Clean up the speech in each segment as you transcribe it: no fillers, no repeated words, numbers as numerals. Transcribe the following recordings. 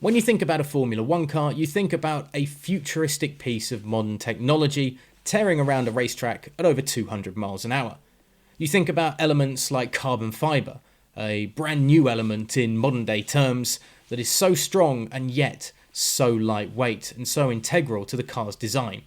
When you think about a Formula One car, you think about a futuristic piece of modern technology tearing around a racetrack at over 200 miles an hour. You think about elements like carbon fibre, a brand new element in modern day terms that is so strong and yet so lightweight and so integral to the car's design.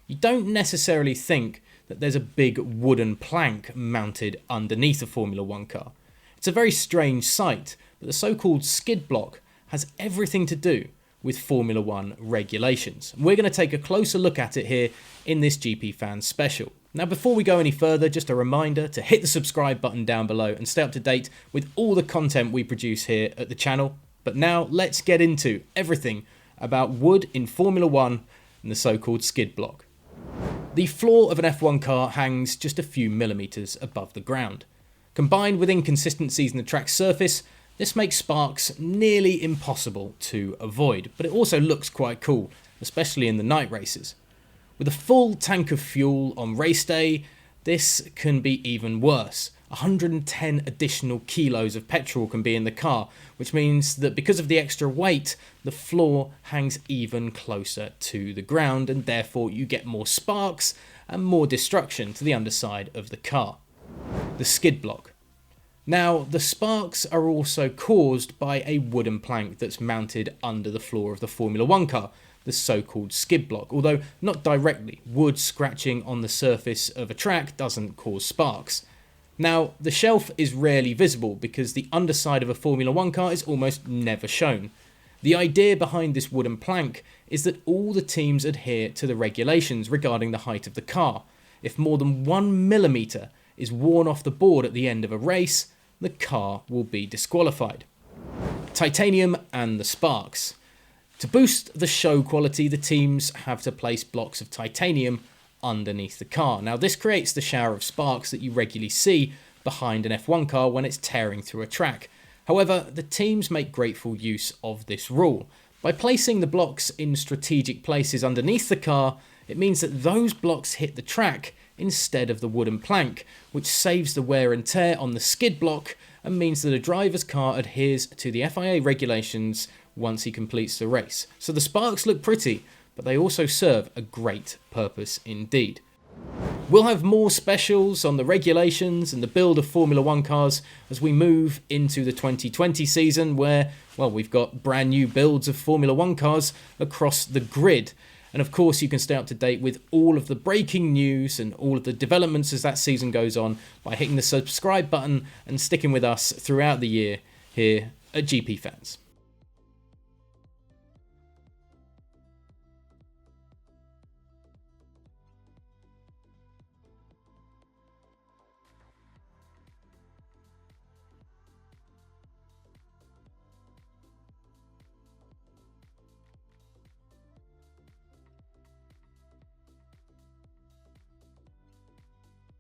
You don't necessarily think that there's a big wooden plank mounted underneath a Formula One car. It's a very strange sight, but the so-called skid block has everything to do with Formula One regulations. We're going to take a closer look at it here in this GPFans Special. Now, before we go any further, just a reminder to hit the subscribe button down below and stay up to date with all the content we produce here at the channel. But now let's get into everything about wood in Formula One and the so-called skid block. The floor of an F1 car hangs just a few millimeters above the ground. Combined with inconsistencies in the track's surface, this makes sparks nearly impossible to avoid, but it also looks quite cool, especially in the night races. With a full tank of fuel on race day, this can be even worse. 110 additional kilos of petrol can be in the car, which means that because of the extra weight, the floor hangs even closer to the ground, and therefore you get more sparks and more destruction to the underside of the car. The skid block. Now, the sparks are also caused by a wooden plank that's mounted under the floor of the Formula One car, the so-called skid block, although not directly. Wood scratching on the surface of a track doesn't cause sparks. Now, the shelf is rarely visible because the underside of a Formula One car is almost never shown. The idea behind this wooden plank is that all the teams adhere to the regulations regarding the height of the car. If more than 1 millimeter is worn off the board at the end of a race, the car will be disqualified. Titanium and the sparks. To boost the show quality, the teams have to place blocks of titanium underneath the car. Now, this creates the shower of sparks that you regularly see behind an F1 car when it's tearing through a track. However, the teams make grateful use of this rule. By placing the blocks in strategic places underneath the car, it means that those blocks hit the track instead of the wooden plank, which saves the wear and tear on the skid block and means that a driver's car adheres to the FIA regulations once he completes the race. So the sparks look pretty, but they also serve a great purpose indeed. We'll have more specials on the regulations and the build of Formula One cars as we move into the 2020 season where, well, we've got brand new builds of Formula One cars across the grid. And of course, you can stay up to date with all of the breaking news and all of the developments as that season goes on by hitting the subscribe button and sticking with us throughout the year here at GP Fans.